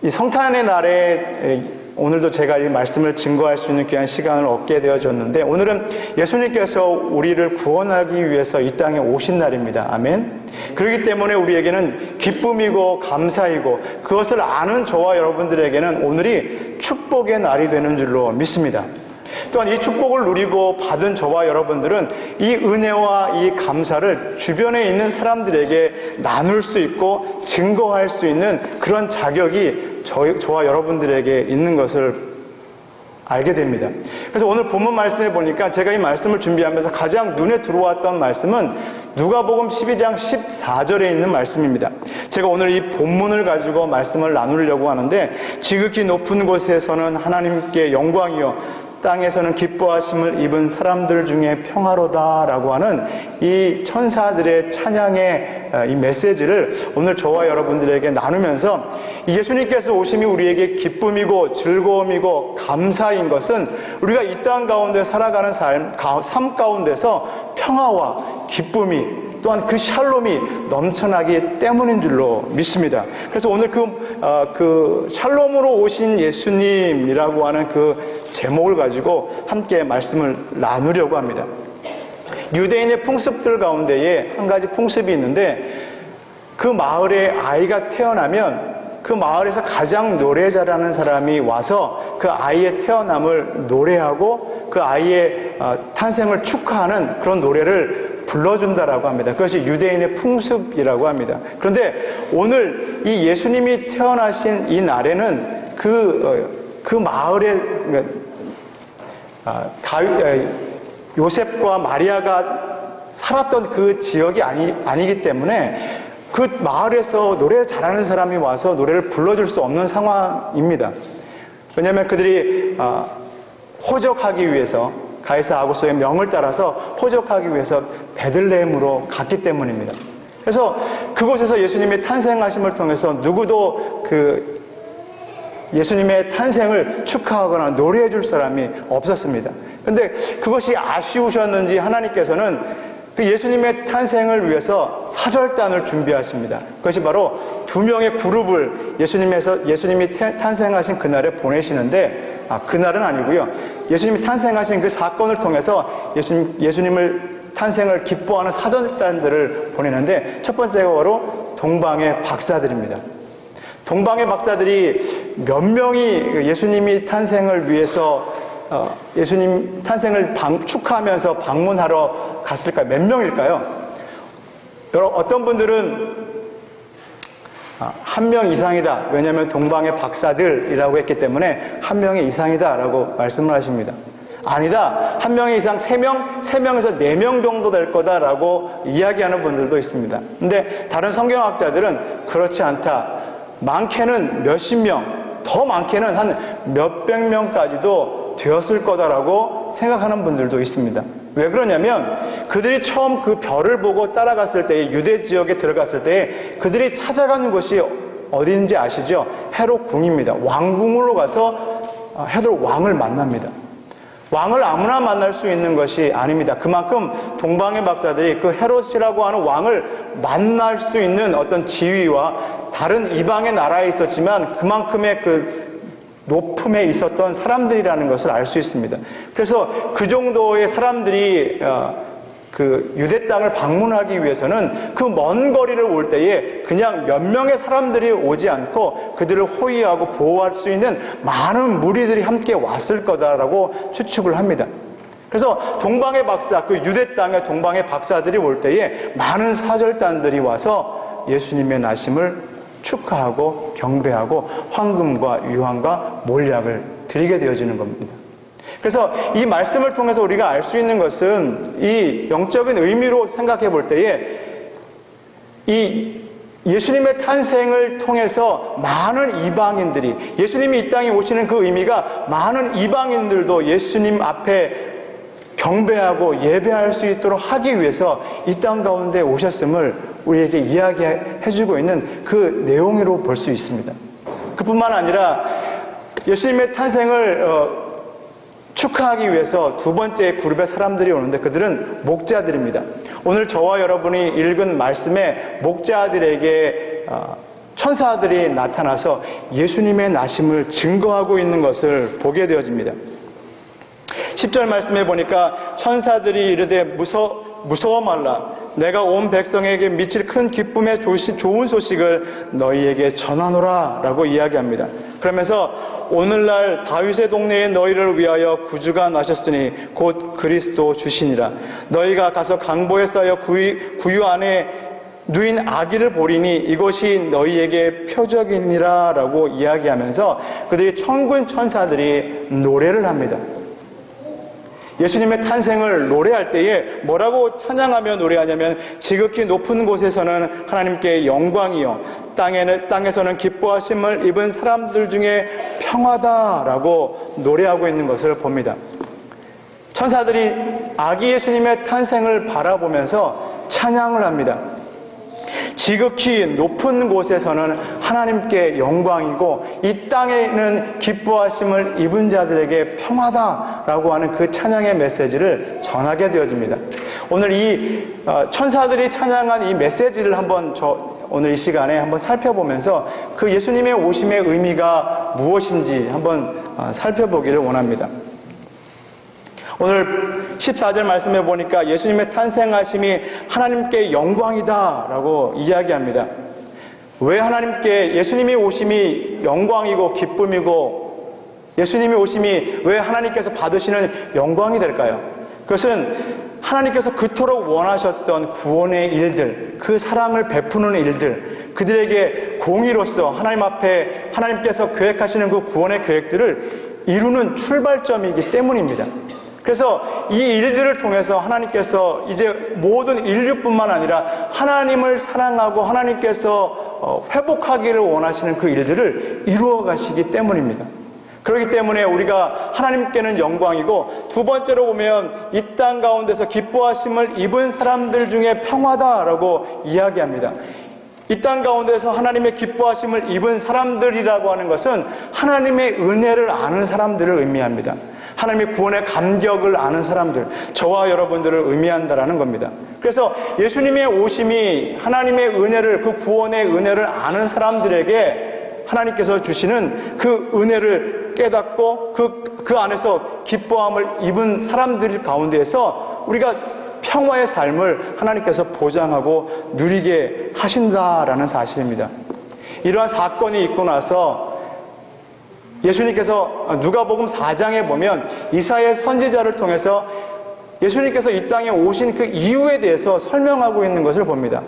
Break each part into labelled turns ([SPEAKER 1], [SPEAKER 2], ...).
[SPEAKER 1] 이 성탄의 날에 오늘도 제가 이 말씀을 증거할 수 있는 귀한 시간을 얻게 되어졌는데, 오늘은 예수님께서 우리를 구원하기 위해서 이 땅에 오신 날입니다. 아멘. 그렇기 때문에 우리에게는 기쁨이고 감사이고, 그것을 아는 저와 여러분들에게는 오늘이 축복의 날이 되는 줄로 믿습니다. 또한 이 축복을 누리고 받은 저와 여러분들은 이 은혜와 이 감사를 주변에 있는 사람들에게 나눌 수 있고 증거할 수 있는 그런 자격이 저와 여러분들에게 있는 것을 알게 됩니다. 그래서 오늘 본문 말씀에 보니까 제가 이 말씀을 준비하면서 가장 눈에 들어왔던 말씀은 누가복음 12장 14절에 있는 말씀입니다. 제가 오늘 이 본문을 가지고 말씀을 나누려고 하는데, 지극히 높은 곳에서는 하나님께 영광이요 땅에서는 기뻐하심을 입은 사람들 중에 평화로다라고 하는 이 천사들의 찬양의 이 메시지를 오늘 저와 여러분들에게 나누면서, 예수님께서 오심이 우리에게 기쁨이고 즐거움이고 감사인 것은 우리가 이 땅 가운데 살아가는 삶 가운데서 평화와 기쁨이, 또한 그 샬롬이 넘쳐나기 때문인 줄로 믿습니다. 그래서 오늘 그 샬롬으로 오신 예수님이라고 하는 그 제목을 가지고 함께 말씀을 나누려고 합니다. 유대인의 풍습들 가운데에 한 가지 풍습이 있는데, 그 마을에 아이가 태어나면 그 마을에서 가장 노래 잘하는 사람이 와서 그 아이의 태어남을 노래하고 그 아이의 탄생을 축하하는 그런 노래를 불러준다라고 합니다. 그것이 유대인의 풍습이라고 합니다. 그런데 오늘 이 예수님이 태어나신 이 날에는 그 마을에 요셉과 마리아가 살았던 그 지역이 아니기 때문에 그 마을에서 노래 잘하는 사람이 와서 노래를 불러줄 수 없는 상황입니다. 왜냐하면 그들이 호적하기 위해서, 가이사 아구스의 명을 따라서 호적하기 위해서 베들레헴으로 갔기 때문입니다. 그래서 그곳에서 예수님의 탄생하심을 통해서 누구도 그 예수님의 탄생을 축하하거나 노래해 줄 사람이 없었습니다. 그런데 그것이 아쉬우셨는지 하나님께서는 그 예수님의 탄생을 위해서 사절단을 준비하십니다. 그것이 바로 2명의 그룹을 예수님이 탄생하신 그날에 보내시는데, 그날은 아니고요. 예수님이 탄생하신 그 사건을 통해서 예수님을 탄생을 기뻐하는 사절단들을 보내는데, 첫 번째가 바로 동방의 박사들입니다. 동방의 박사들이 몇 명이 예수님이 탄생을 위해서 예수님 탄생을 축하하면서 방문하러 갔을까요? 몇 명일까요? 어떤 분들은 1명 이상이다. 왜냐하면 동방의 박사들이라고 했기 때문에 1명의 이상이다라고 말씀을 하십니다. 아니다. 1명의 이상 3명, 3명에서 4명 정도 될 거다라고 이야기하는 분들도 있습니다. 근데 다른 성경학자들은 그렇지 않다. 많게는 몇십 명, 더 많게는 한 몇백 명까지도 되었을 거다라고 생각하는 분들도 있습니다. 왜 그러냐면 그들이 처음 그 별을 보고 따라갔을 때, 유대 지역에 들어갔을 때 그들이 찾아가는 곳이 어디인지 아시죠? 헤롯 궁입니다. 왕궁으로 가서 헤롯 왕을 만납니다. 왕을 아무나 만날 수 있는 것이 아닙니다. 그만큼 동방의 박사들이 그 헤롯이라고 하는 왕을 만날 수 있는 어떤 지위와 다른 이방의 나라에 있었지만 그만큼의 그 높음에 있었던 사람들이라는 것을 알 수 있습니다. 그래서 그 정도의 사람들이 그 유대 땅을 방문하기 위해서는 그 먼 거리를 올 때에 그냥 몇 명의 사람들이 오지 않고 그들을 호위하고 보호할 수 있는 많은 무리들이 함께 왔을 거다라고 추측을 합니다. 그래서 동방의 박사, 그 유대 땅의 동방의 박사들이 올 때에 많은 사절단들이 와서 예수님의 나심을 축하하고 경배하고 황금과 유황과 몰약을 드리게 되어지는 겁니다. 그래서 이 말씀을 통해서 우리가 알 수 있는 것은, 이 영적인 의미로 생각해 볼 때에 이 예수님의 탄생을 통해서 많은 이방인들이, 예수님이 이 땅에 오시는 그 의미가 많은 이방인들도 예수님 앞에 경배하고 예배할 수 있도록 하기 위해서 이 땅 가운데 오셨음을 우리에게 이야기해주고 있는 그 내용으로 볼 수 있습니다. 그뿐만 아니라 예수님의 탄생을 축하하기 위해서 두 번째 그룹의 사람들이 오는데 그들은 목자들입니다. 오늘 저와 여러분이 읽은 말씀에 목자들에게 천사들이 나타나서 예수님의 나심을 증거하고 있는 것을 보게 되어집니다. 10절 말씀에 보니까 천사들이 이르되 무서워 말라. 내가 온 백성에게 미칠 큰 기쁨의 좋은 소식을 너희에게 전하노라 라고 이야기합니다. 그러면서 오늘날 다윗의 동네에 너희를 위하여 구주가 나셨으니 곧 그리스도 주시니라. 너희가 가서 강보에 쌓여 구유 안에 누인 아기를 보리니 이것이 너희에게 표적이니라 라고 이야기하면서 그들이 천군 천사들이 노래를 합니다. 예수님의 탄생을 노래할 때에 뭐라고 찬양하며 노래하냐면 지극히 높은 곳에서는 하나님께 영광이요 땅에서는 기뻐하심을 입은 사람들 중에 평화다라고 노래하고 있는 것을 봅니다. 천사들이 아기 예수님의 탄생을 바라보면서 찬양을 합니다. 지극히 높은 곳에서는 하나님께 영광이고 이 땅에는 기뻐하심을 입은 자들에게 평화다라고 하는 그 찬양의 메시지를 전하게 되어집니다. 오늘 이 천사들이 찬양한 이 메시지를 오늘 이 시간에 한번 살펴보면서 그 예수님의 오심의 의미가 무엇인지 한번 살펴보기를 원합니다. 오늘 14절 말씀해 보니까 예수님의 탄생하심이 하나님께 영광이다라고 이야기합니다. 왜 하나님께 예수님이 오심이 영광이고 기쁨이고 예수님이 오심이 왜 하나님께서 받으시는 영광이 될까요? 그것은 하나님께서 그토록 원하셨던 구원의 일들, 그 사랑을 베푸는 일들, 그들에게 공의로서 하나님 앞에 하나님께서 계획하시는 그 구원의 계획들을 이루는 출발점이기 때문입니다. 그래서 이 일들을 통해서 하나님께서 이제 모든 인류뿐만 아니라 하나님을 사랑하고 하나님께서 회복하기를 원하시는 그 일들을 이루어 가시기 때문입니다. 그렇기 때문에 우리가 하나님께는 영광이고 두 번째로 보면 이 땅 가운데서 기뻐하심을 입은 사람들 중에 평화다라고 이야기합니다. 이 땅 가운데서 하나님의 기뻐하심을 입은 사람들이라고 하는 것은 하나님의 은혜를 아는 사람들을 의미합니다. 하나님의 구원의 감격을 아는 사람들, 저와 여러분들을 의미한다라는 겁니다. 그래서 예수님의 오심이 하나님의 은혜를, 그 구원의 은혜를 아는 사람들에게 하나님께서 주시는 그 은혜를 깨닫고 그 안에서 기뻐함을 입은 사람들 가운데에서 우리가 평화의 삶을 하나님께서 보장하고 누리게 하신다라는 사실입니다. 이러한 사건이 있고 나서 예수님께서 누가복음 4장에 보면 이사야 선지자를 통해서 예수님께서 이 땅에 오신 그 이유에 대해서 설명하고 있는 것을 봅니다.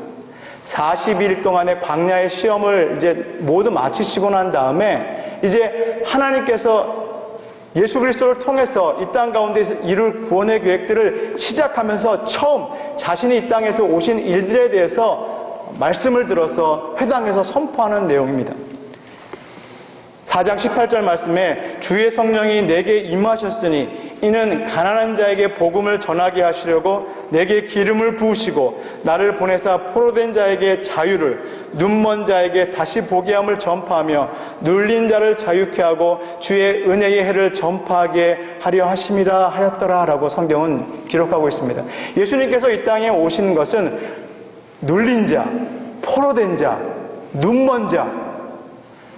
[SPEAKER 1] 40일 동안의 광야의 시험을 이제 모두 마치시고 난 다음에 이제 하나님께서 예수 그리스도를 통해서 이 땅 가운데서 이룰 구원의 계획들을 시작하면서 처음 자신이 이 땅에서 오신 일들에 대해서 말씀을 들어서 회당에서 선포하는 내용입니다. 4장 18절 말씀에 주의 성령이 내게 임하셨으니 이는 가난한 자에게 복음을 전하게 하시려고 내게 기름을 부으시고 나를 보내사 포로된 자에게 자유를, 눈먼 자에게 다시 보게 함을 전파하며 눌린 자를 자유케 하고 주의 은혜의 해를 전파하게 하려 하심이라 하였더라 라고 성경은 기록하고 있습니다. 예수님께서 이 땅에 오신 것은 눌린 자, 포로된 자, 눈먼 자,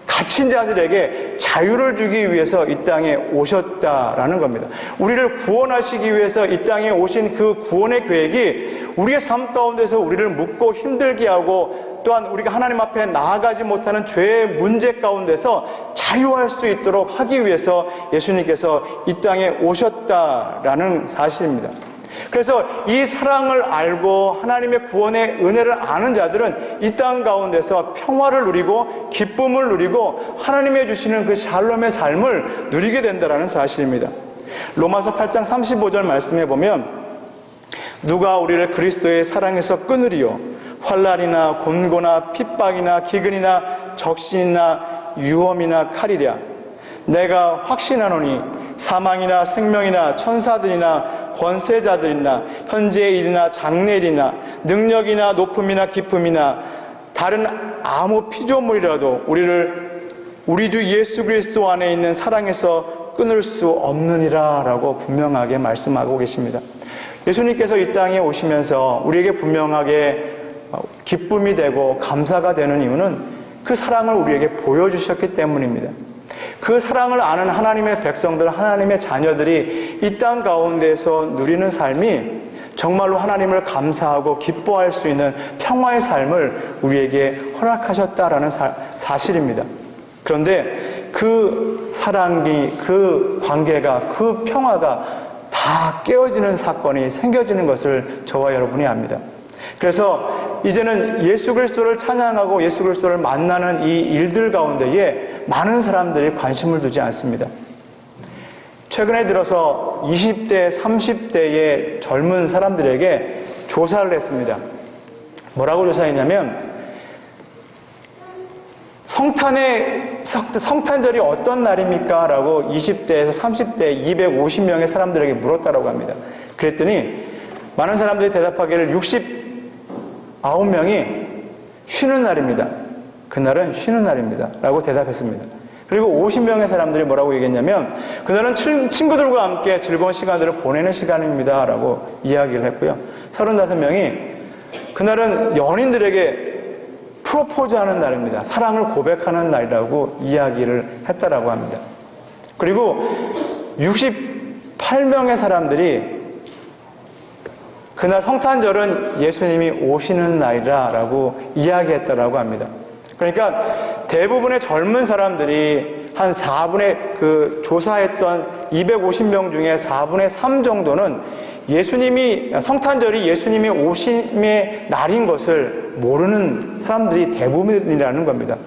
[SPEAKER 1] 갇힌 자들에게 자유를 주기 위해서 이 땅에 오셨다라는 겁니다. 우리를 구원하시기 위해서 이 땅에 오신 그 구원의 계획이 우리의 삶 가운데서 우리를 묶고 힘들게 하고 또한 우리가 하나님 앞에 나아가지 못하는 죄의 문제 가운데서 자유할 수 있도록 하기 위해서 예수님께서 이 땅에 오셨다라는 사실입니다. 그래서 이 사랑을 알고 하나님의 구원의 은혜를 아는 자들은 이 땅 가운데서 평화를 누리고 기쁨을 누리고 하나님의 주시는 그 샬롬의 삶을 누리게 된다는 사실입니다. 로마서 8장 35절 말씀해 보면 누가 우리를 그리스도의 사랑에서 끊으리요 환난이나 곤고나 핍박이나 기근이나 적신이나 유험이나 칼이랴 내가 확신하노니 사망이나 생명이나 천사들이나 권세자들이나 현재의 일이나 장래일이나 능력이나 높음이나 깊음이나 다른 아무 피조물이라도 우리를 우리 주 예수 그리스도 안에 있는 사랑에서 끊을 수 없느니라 라고 분명하게 말씀하고 계십니다. 예수님께서 이 땅에 오시면서 우리에게 분명하게 기쁨이 되고 감사가 되는 이유는 그 사랑을 우리에게 보여주셨기 때문입니다. 그 사랑을 아는 하나님의 백성들, 하나님의 자녀들이 이 땅 가운데서 누리는 삶이 정말로 하나님을 감사하고 기뻐할 수 있는 평화의 삶을 우리에게 허락하셨다라는 사실입니다. 그런데 그 사랑이, 그 관계가, 그 평화가 다 깨어지는 사건이 생겨지는 것을 저와 여러분이 압니다. 그래서 이제는 예수 그리스도를 찬양하고 예수 그리스도를 만나는 이 일들 가운데에 많은 사람들이 관심을 두지 않습니다. 최근에 들어서 20대, 30대의 젊은 사람들에게 조사를 했습니다. 뭐라고 조사했냐면 성탄절이 어떤 날입니까? 라고 20대에서 30대 250명의 사람들에게 물었다고 합니다. 그랬더니 많은 사람들이 대답하기를 69명이 쉬는 날입니다. 그날은 쉬는 날입니다. 라고 대답했습니다. 그리고 50명의 사람들이 뭐라고 얘기했냐면 그날은 친구들과 함께 즐거운 시간들을 보내는 시간입니다. 라고 이야기를 했고요. 35명이 그날은 연인들에게 프로포즈하는 날입니다. 사랑을 고백하는 날이라고 이야기를 했다라고 합니다. 그리고 68명의 사람들이 그날 성탄절은 예수님이 오시는 날이라고 이야기했다라고 합니다. 그러니까 대부분의 젊은 사람들이 한 4분의 조사했던 250명 중에 4분의 3 정도는 성탄절이 예수님이 오심의 날인 것을 모르는 사람들이 대부분이라는 겁니다.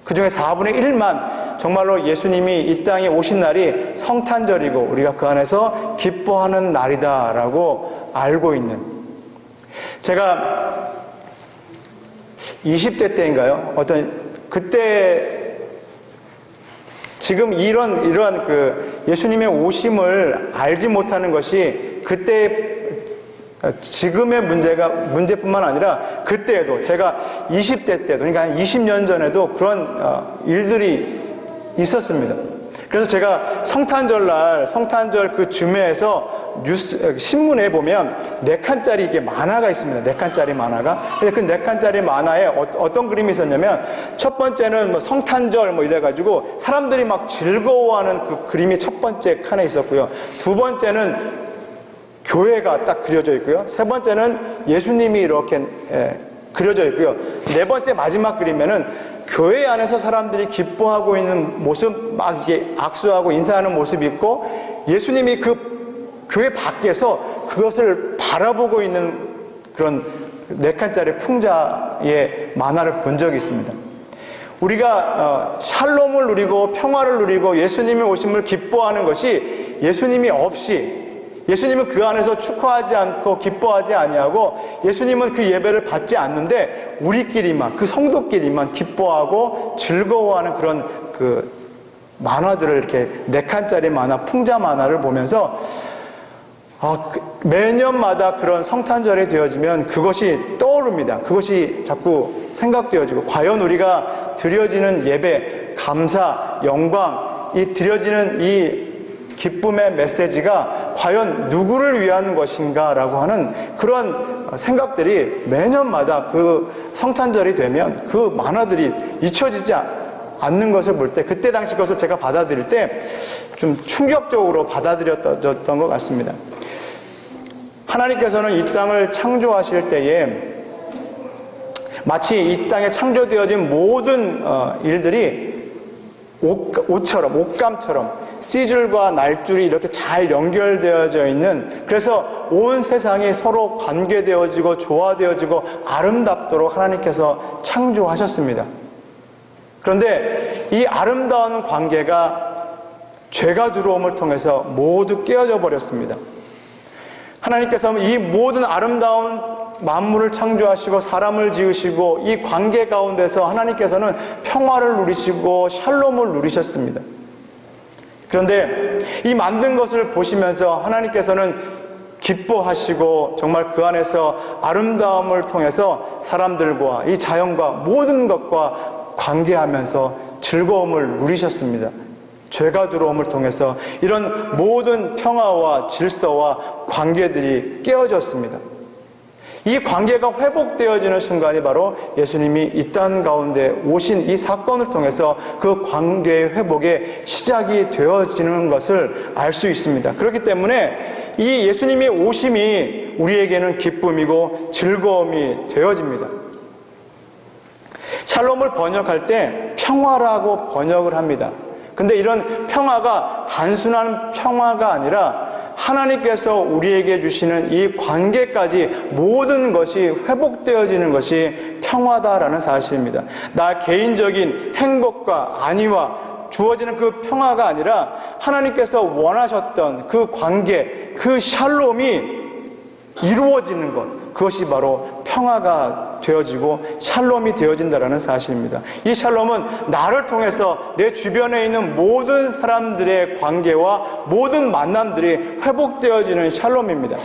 [SPEAKER 1] 그 중에 4분의 1만 정말로 예수님이 이 땅에 오신 날이 성탄절이고 우리가 그 안에서 기뻐하는 날이다라고 알고 있는, 제가 20대 때인가요? 그때 지금 이러한 예수님의 오심을 알지 못하는 것이 지금의 문제뿐만 아니라 그때에도, 제가 20대 때도, 그러니까 한 20년 전에도 그런 일들이 있었습니다. 그래서 제가 성탄절 그 즈음에서 신문에 보면 4칸짜리 이게 만화가 있습니다. 4칸짜리 만화가. 근데 그 4칸짜리 만화에 어떤 그림이 있었냐면 첫 번째는 성탄절 이래가지고 사람들이 막 즐거워하는 그 그림이 첫 번째 칸에 있었고요. 두 번째는 교회가 딱 그려져 있고요. 세 번째는 예수님이 이렇게 그려져 있고요. 네 번째 마지막 그림에는 교회 안에서 사람들이 기뻐하고 있는 모습, 막 이게 악수하고 인사하는 모습이 있고 예수님이 그 교회 밖에서 그것을 바라보고 있는 그런 4칸짜리 풍자의 만화를 본 적이 있습니다. 우리가 샬롬을 누리고 평화를 누리고 예수님의 오심을 기뻐하는 것이 예수님은 그 안에서 축하하지 않고 기뻐하지 아니하고 예수님은 그 예배를 받지 않는데 우리끼리만, 그 성도끼리만 기뻐하고 즐거워하는 그런 만화들을 이렇게 4칸짜리 만화, 풍자 만화를 보면서 매년마다 그런 성탄절이 되어지면 그것이 떠오릅니다. 그것이 자꾸 생각되어지고, 과연 우리가 드려지는 예배, 감사, 영광, 드려지는 이 기쁨의 메시지가 과연 누구를 위한 것인가 라고 하는 그런 생각들이 매년마다 그 성탄절이 되면 그 만화들이 잊혀지지 않는 것을 볼 때, 그때 당시 것을 제가 받아들일 때 좀 충격적으로 받아들였던 것 같습니다. 하나님께서는 이 땅을 창조하실 때에 마치 이 땅에 창조되어진 모든 일들이 옷감처럼 씨줄과 날줄이 이렇게 잘 연결되어져 있는, 그래서 온 세상이 서로 관계되어지고 조화되어지고 아름답도록 하나님께서 창조하셨습니다. 그런데 이 아름다운 관계가 죄가 들어옴을 통해서 모두 깨어져 버렸습니다. 하나님께서는 이 모든 아름다운 만물을 창조하시고 사람을 지으시고 이 관계 가운데서 하나님께서는 평화를 누리시고 샬롬을 누리셨습니다. 그런데 이 만든 것을 보시면서 하나님께서는 기뻐하시고 정말 그 안에서 아름다움을 통해서 사람들과 이 자연과 모든 것과 관계하면서 즐거움을 누리셨습니다. 죄가 들어옴을 통해서 이런 모든 평화와 질서와 관계들이 깨어졌습니다. 이 관계가 회복되어지는 순간이 바로 예수님이 이 땅 가운데 오신 이 사건을 통해서 그 관계의 회복의 시작이 되어지는 것을 알 수 있습니다. 그렇기 때문에 이 예수님의 오심이 우리에게는 기쁨이고 즐거움이 되어집니다. 샬롬을 번역할 때 평화라고 번역을 합니다. 근데 이런 평화가 단순한 평화가 아니라 하나님께서 우리에게 주시는 이 관계까지 모든 것이 회복되어지는 것이 평화다라는 사실입니다. 나 개인적인 행복과 안위와 주어지는 그 평화가 아니라 하나님께서 원하셨던 그 관계, 그 샬롬이 이루어지는 것, 그것이 바로 평화가 되어지고 샬롬이 되어진다라는 사실입니다. 이 샬롬은 나를 통해서 내 주변에 있는 모든 사람들의 관계와 모든 만남들이 회복되어지는 샬롬입니다.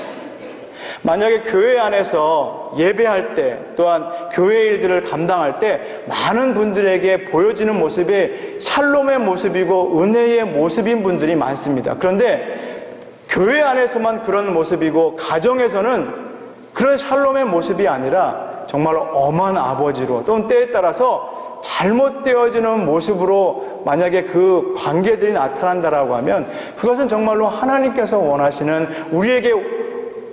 [SPEAKER 1] 만약에 교회 안에서 예배할 때 또한 교회 일들을 감당할 때 많은 분들에게 보여지는 모습이 샬롬의 모습이고 은혜의 모습인 분들이 많습니다. 그런데 교회 안에서만 그런 모습이고 가정에서는 그런 샬롬의 모습이 아니라 정말로 엄한 아버지로 또는 때에 따라서 잘못되어지는 모습으로 만약에 그 관계들이 나타난다라고 하면 그것은 정말로 하나님께서 원하시는 우리에게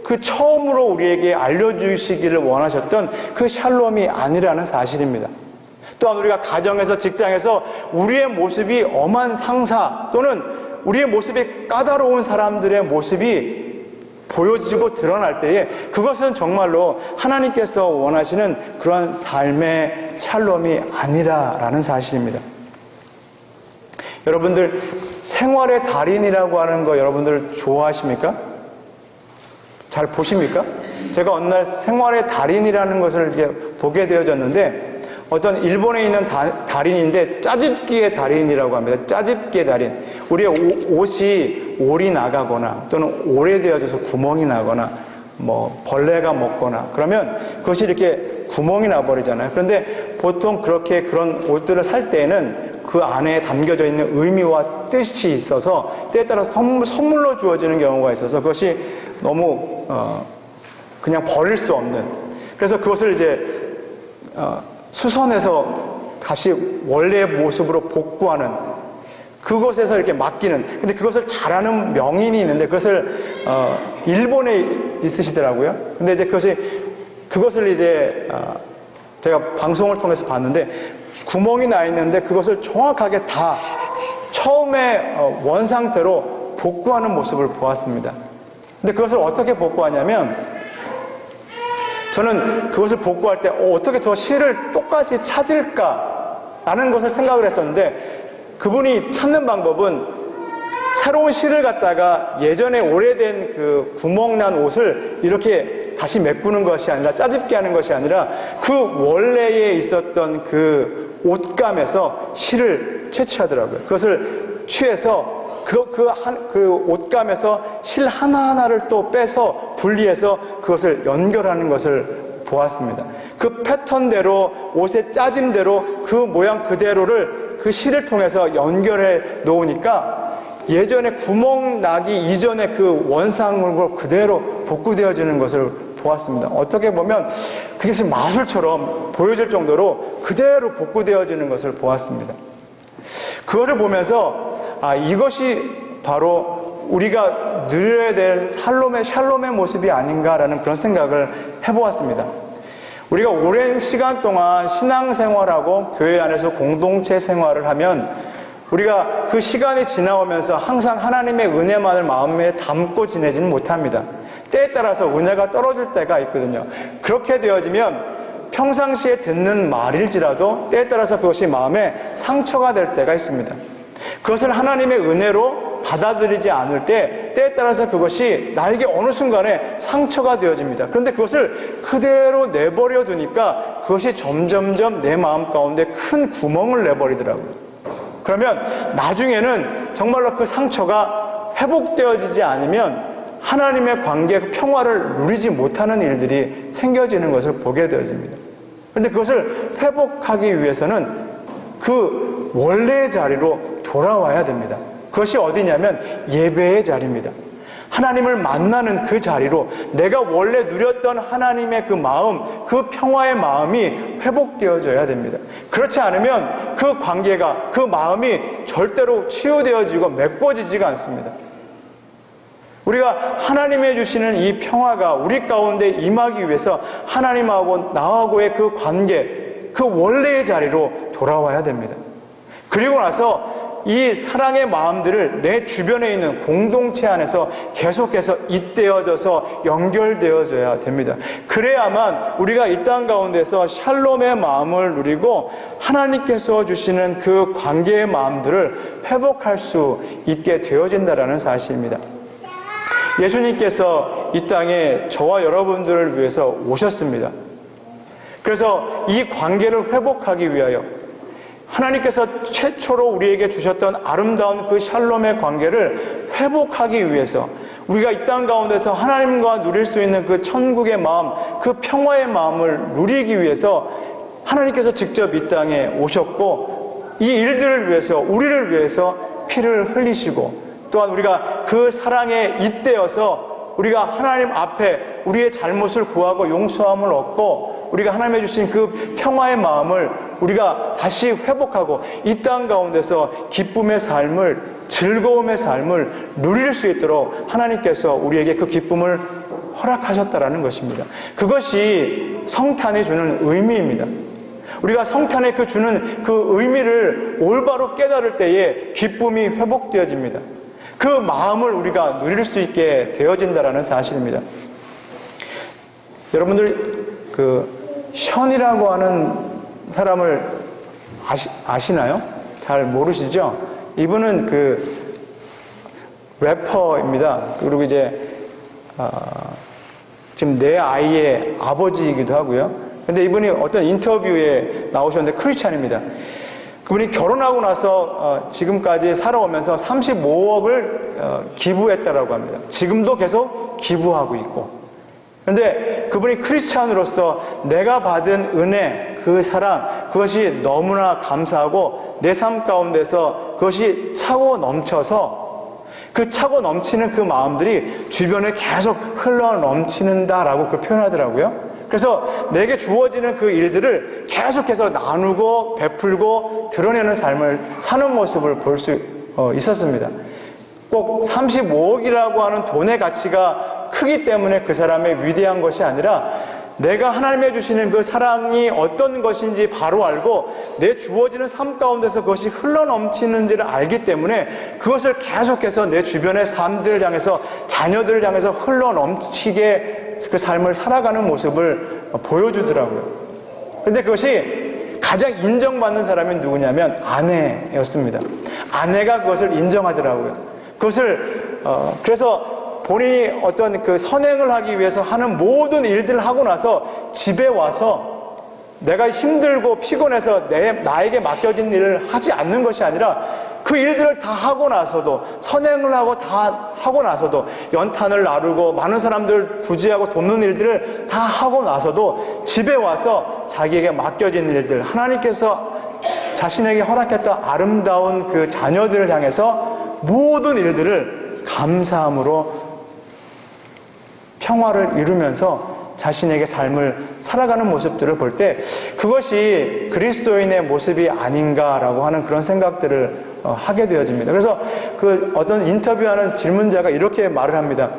[SPEAKER 1] 그 처음으로 우리에게 알려주시기를 원하셨던 그 샬롬이 아니라는 사실입니다. 또한 우리가 가정에서 직장에서 우리의 모습이 엄한 상사 또는 우리의 모습이 까다로운 사람들의 모습이 보여지고 드러날 때에 그것은 정말로 하나님께서 원하시는 그런 삶의 샬롬이 아니라라는 사실입니다. 여러분들 생활의 달인이라고 하는 거 여러분들 좋아하십니까? 잘 보십니까? 제가 어느 날 생활의 달인이라는 것을 이렇게 보게 되어졌는데 어떤 일본에 있는 달인인데 짜집기의 달인이라고 합니다. 짜집기의 달인. 우리의 옷이 올이 나가거나 또는 오래되어져서 구멍이 나거나 뭐 벌레가 먹거나 그러면 그것이 이렇게 구멍이 나버리잖아요. 그런데 보통 그렇게 그런 옷들을 살 때에는 그 안에 담겨져 있는 의미와 뜻이 있어서 때에 따라서 선물로 주어지는 경우가 있어서 그것이 너무 그냥 버릴 수 없는, 그래서 그것을 이제 수선해서 다시 원래의 모습으로 복구하는, 그곳에서 이렇게 맡기는. 근데 그것을 잘하는 명인이 있는데 그것을 일본에 있으시더라고요. 근데 이제 그것을 이제 제가 방송을 통해서 봤는데 구멍이 나 있는데 그것을 정확하게 다 처음에 원 상태로 복구하는 모습을 보았습니다. 근데 그것을 어떻게 복구하냐면, 저는 그것을 복구할 때 어떻게 저 실을 똑같이 찾을까라는 것을 생각을 했었는데, 그분이 찾는 방법은 새로운 실을 갖다가 예전에 오래된 그 구멍난 옷을 이렇게 다시 메꾸는 것이 아니라, 짜집기 하는 것이 아니라 그 원래에 있었던 그 옷감에서 실을 채취하더라고요. 그것을 취해서 그 옷감에서 실 하나하나를 또 빼서 분리해서 그것을 연결하는 것을 보았습니다. 그 패턴대로, 옷의 짜짐대로 그 모양 그대로를 그 실을 통해서 연결해 놓으니까 예전에 구멍 나기 이전에 그 원상으로 그대로 복구되어지는 것을 보았습니다. 어떻게 보면 그것이 마술처럼 보여질 정도로 그대로 복구되어지는 것을 보았습니다. 그거를 보면서 이것이 바로 우리가 누려야 될 샬롬의 모습이 아닌가라는 그런 생각을 해보았습니다. 우리가 오랜 시간 동안 신앙생활하고 교회 안에서 공동체 생활을 하면 우리가 그 시간이 지나오면서 항상 하나님의 은혜만을 마음에 담고 지내지는 못합니다. 때에 따라서 은혜가 떨어질 때가 있거든요. 그렇게 되어지면 평상시에 듣는 말일지라도 때에 따라서 그것이 마음에 상처가 될 때가 있습니다. 그것을 하나님의 은혜로 받아들이지 않을 때 때에 따라서 그것이 나에게 어느 순간에 상처가 되어집니다. 그런데 그것을 그대로 내버려 두니까 그것이 점점점 내 마음 가운데 큰 구멍을 내버리더라고요. 그러면 나중에는 정말로 그 상처가 회복되어지지 않으면 하나님의 관계, 평화를 누리지 못하는 일들이 생겨지는 것을 보게 되어집니다. 그런데 그것을 회복하기 위해서는 그 원래의 자리로 돌아와야 됩니다. 그것이 어디냐면 예배의 자리입니다. 하나님을 만나는 그 자리로 내가 원래 누렸던 하나님의 그 마음, 그 평화의 마음이 회복되어져야 됩니다. 그렇지 않으면 그 관계가, 그 마음이 절대로 치유되어지고 메꿔지지가 않습니다. 우리가 하나님이 주시는 이 평화가 우리 가운데 임하기 위해서 하나님하고 나하고의 그 관계, 그 원래의 자리로 돌아와야 됩니다. 그리고 나서 이 사랑의 마음들을 내 주변에 있는 공동체 안에서 계속해서 잇대어져서 연결되어져야 됩니다. 그래야만 우리가 이 땅 가운데서 샬롬의 마음을 누리고 하나님께서 주시는 그 관계의 마음들을 회복할 수 있게 되어진다는 사실입니다. 예수님께서 이 땅에 저와 여러분들을 위해서 오셨습니다. 그래서 이 관계를 회복하기 위하여 하나님께서 최초로 우리에게 주셨던 아름다운 그 샬롬의 관계를 회복하기 위해서 우리가 이 땅 가운데서 하나님과 누릴 수 있는 그 천국의 마음, 그 평화의 마음을 누리기 위해서 하나님께서 직접 이 땅에 오셨고 이 일들을 위해서, 우리를 위해서 피를 흘리시고 또한 우리가 그 사랑에 잇대어서 우리가 하나님 앞에 우리의 잘못을 구하고 용서함을 얻고 우리가 하나님의 주신 그 평화의 마음을 우리가 다시 회복하고 이 땅 가운데서 기쁨의 삶을, 즐거움의 삶을 누릴 수 있도록 하나님께서 우리에게 그 기쁨을 허락하셨다라는 것입니다. 그것이 성탄이 주는 의미입니다. 우리가 성탄에 그 주는 그 의미를 올바로 깨달을 때에 기쁨이 회복되어집니다. 그 마음을 우리가 누릴 수 있게 되어진다라는 사실입니다. 여러분들 그 션이라고 하는 사람을 아시나요? 잘 모르시죠? 이분은 그 래퍼입니다. 그리고 이제 지금 내 아이의 아버지이기도 하고요. 근데 이분이 어떤 인터뷰에 나오셨는데 크리스찬입니다. 그분이 결혼하고 나서 지금까지 살아오면서 35억을 기부했다라고 합니다. 지금도 계속 기부하고 있고. 그런데 그분이 크리스찬으로서 내가 받은 은혜, 그 사랑, 그것이 너무나 감사하고 내 삶 가운데서 그것이 차고 넘쳐서 그 차고 넘치는 그 마음들이 주변에 계속 흘러 넘치는다라고 그 표현하더라고요. 그래서 내게 주어지는 그 일들을 계속해서 나누고 베풀고 드러내는 삶을 사는 모습을 볼 수 있었습니다. 꼭 35억이라고 하는 돈의 가치가 크기 때문에 그 사람의 위대한 것이 아니라 내가 하나님의 주시는 그 사랑이 어떤 것인지 바로 알고 내 주어지는 삶 가운데서 그것이 흘러넘치는지를 알기 때문에 그것을 계속해서 내 주변의 삶들을 향해서 자녀들을 향해서 흘러넘치게 그 삶을 살아가는 모습을 보여주더라고요. 그런데 그것이 가장 인정받는 사람이 누구냐면 아내였습니다. 아내가 그것을 인정하더라고요. 그것을 그래서 본인이 어떤 그 선행을 하기 위해서 하는 모든 일들을 하고 나서 집에 와서 내가 힘들고 피곤해서 나에게 맡겨진 일을 하지 않는 것이 아니라 그 일들을 다 하고 나서도 선행을 하고 다 하고 나서도 연탄을 나르고 많은 사람들 구제하고 돕는 일들을 다 하고 나서도 집에 와서 자기에게 맡겨진 일들 하나님께서 자신에게 허락했던 아름다운 그 자녀들을 향해서 모든 일들을 감사함으로 평화를 이루면서 자신에게 삶을 살아가는 모습들을 볼 때 그것이 그리스도인의 모습이 아닌가라고 하는 그런 생각들을 하게 되어집니다. 그래서 그 어떤 인터뷰하는 질문자가 이렇게 말을 합니다.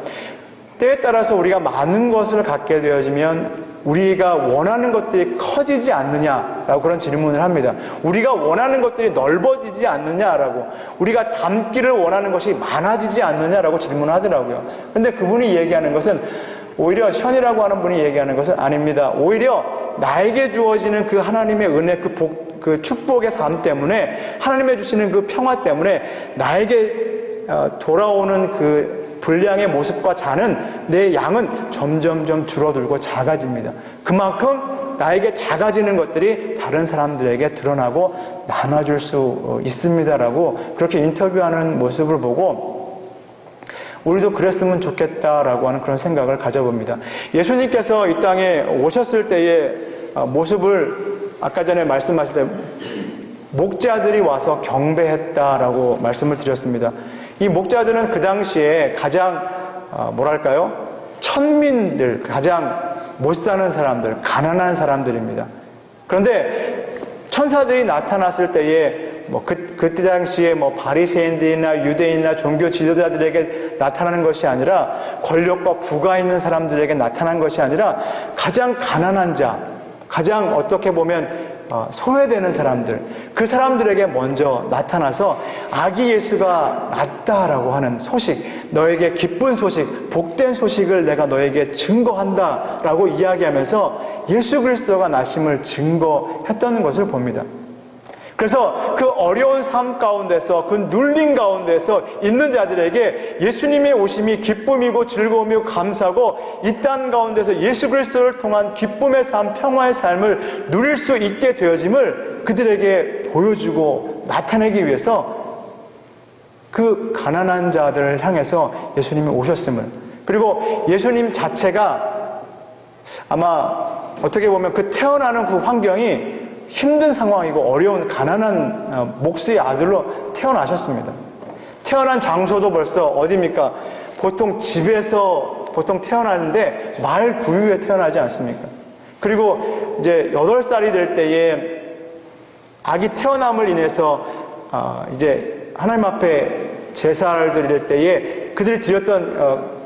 [SPEAKER 1] 때에 따라서 우리가 많은 것을 갖게 되어지면 우리가 원하는 것들이 커지지 않느냐라고 그런 질문을 합니다. 우리가 원하는 것들이 넓어지지 않느냐라고, 우리가 담기를 원하는 것이 많아지지 않느냐라고 질문을 하더라고요. 근데 그분이 얘기하는 것은 오히려 션이라고 하는 분이 얘기하는 것은 아닙니다. 오히려 나에게 주어지는 그 하나님의 은혜, 그 축복의 삶 때문에 하나님의 주시는 그 평화 때문에 나에게 돌아오는 그 분량의 모습과 자는 내 양은 점점점 줄어들고 작아집니다. 그만큼 나에게 작아지는 것들이 다른 사람들에게 드러나고 나눠줄 수 있습니다라고 그렇게 인터뷰하는 모습을 보고 우리도 그랬으면 좋겠다라고 하는 그런 생각을 가져봅니다. 예수님께서 이 땅에 오셨을 때의 모습을 아까 전에 말씀하실 때 목자들이 와서 경배했다라고 말씀을 드렸습니다. 이 목자들은 그 당시에 가장 뭐랄까요? 천민들, 가장 못 사는 사람들, 가난한 사람들입니다. 그런데 천사들이 나타났을 때에 그때 당시에 바리새인들이나 유대인이나 종교 지도자들에게 나타나는 것이 아니라, 권력과 부가 있는 사람들에게 나타난 것이 아니라, 가장 가난한 자, 가장 어떻게 보면 소외되는 사람들, 그 사람들에게 먼저 나타나서 아기 예수가 낳았다라고 하는 소식, 너에게 기쁜 소식, 복된 소식을 내가 너에게 증거한다라고 이야기하면서 예수 그리스도가 나심을 증거했던 것을 봅니다. 그래서 그 어려운 삶 가운데서, 그 눌림 가운데서 있는 자들에게 예수님의 오심이 기쁨이고 즐거움이고 감사고, 이 땅 가운데서 예수 그리스도를 통한 기쁨의 삶, 평화의 삶을 누릴 수 있게 되어짐을 그들에게 보여주고 나타내기 위해서 그 가난한 자들을 향해서 예수님이 오셨음을, 그리고 예수님 자체가 아마 어떻게 보면 그 태어나는 그 환경이 힘든 상황이고 어려운 가난한 목수의 아들로 태어나셨습니다. 태어난 장소도 벌써 어디입니까? 보통 집에서 보통 태어나는데 마을 구유에 태어나지 않습니까? 그리고 이제 8살이 될 때에 아기 태어남을 인해서 이제 하나님 앞에 제사를 드릴 때에 그들이 드렸던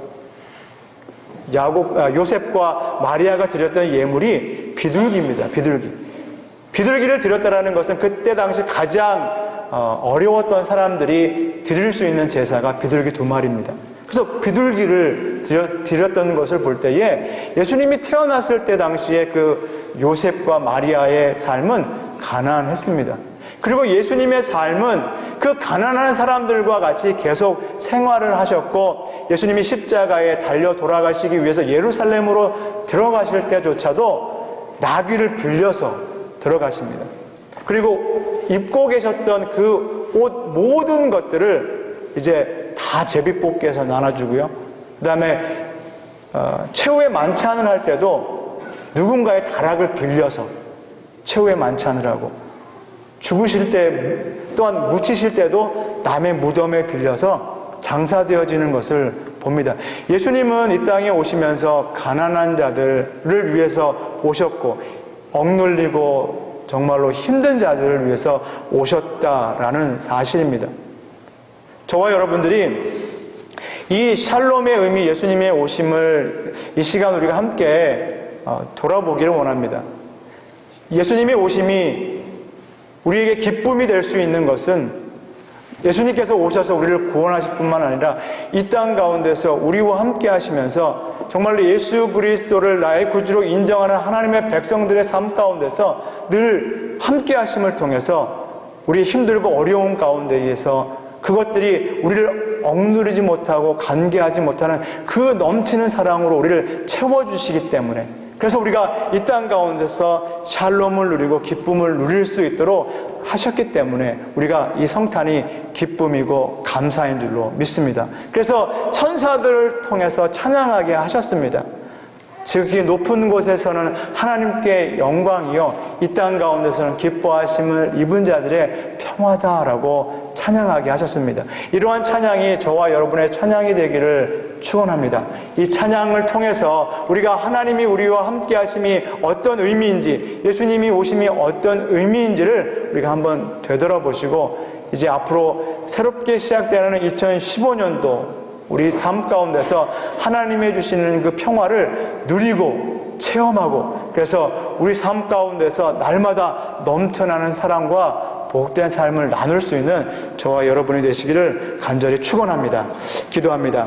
[SPEAKER 1] 요셉과 마리아가 드렸던 예물이 비둘기입니다. 비둘기를 드렸다라는 것은 그때 당시 가장 어려웠던 사람들이 드릴 수 있는 제사가 비둘기 2마리입니다. 그래서 비둘기를 드렸던 것을 볼 때에 예수님이 태어났을 때 당시에 그 요셉과 마리아의 삶은 가난했습니다. 그리고 예수님의 삶은 그 가난한 사람들과 같이 계속 생활을 하셨고, 예수님이 십자가에 달려 돌아가시기 위해서 예루살렘으로 들어가실 때조차도 나귀를 빌려서 들어가십니다. 그리고 입고 계셨던 그 옷 모든 것들을 이제 다 제비뽑기에서 나눠주고요. 그 다음에 최후의 만찬을 할 때도 누군가의 다락을 빌려서 최후의 만찬을 하고, 죽으실 때 또한 묻히실 때도 남의 무덤에 빌려서 장사되어지는 것을 봅니다. 예수님은 이 땅에 오시면서 가난한 자들을 위해서 오셨고, 억눌리고 정말로 힘든 자들을 위해서 오셨다라는 사실입니다. 저와 여러분들이 이 샬롬의 의미, 예수님의 오심을 이 시간 우리가 함께 돌아보기를 원합니다. 예수님의 오심이 우리에게 기쁨이 될 수 있는 것은 예수님께서 오셔서 우리를 구원하실 뿐만 아니라 이 땅 가운데서 우리와 함께 하시면서 정말로 예수 그리스도를 나의 구주로 인정하는 하나님의 백성들의 삶 가운데서 늘 함께 하심을 통해서 우리 힘들고 어려운 가운데에서 그것들이 우리를 억누르지 못하고 간계하지 못하는 그 넘치는 사랑으로 우리를 채워주시기 때문에, 그래서 우리가 이 땅 가운데서 샬롬을 누리고 기쁨을 누릴 수 있도록 하셨기 때문에 우리가 이 성탄이 기쁨이고 감사인 줄로 믿습니다. 그래서 천사들을 통해서 찬양하게 하셨습니다. 지극히 높은 곳에서는 하나님께 영광이요, 이 땅 가운데서는 기뻐하심을 입은 자들의 평화다라고 찬양하게 하셨습니다. 이러한 찬양이 저와 여러분의 찬양이 되기를 축원합니다. 이 찬양을 통해서 우리가 하나님이 우리와 함께 하심이 어떤 의미인지, 예수님이 오심이 어떤 의미인지를 우리가 한번 되돌아보시고, 이제 앞으로 새롭게 시작되는 2015년도 우리 삶 가운데서 하나님이 주시는 그 평화를 누리고 체험하고, 그래서 우리 삶 가운데서 날마다 넘쳐나는 사랑과 복된 삶을 나눌 수 있는 저와 여러분이 되시기를 간절히 축원합니다. 기도합니다.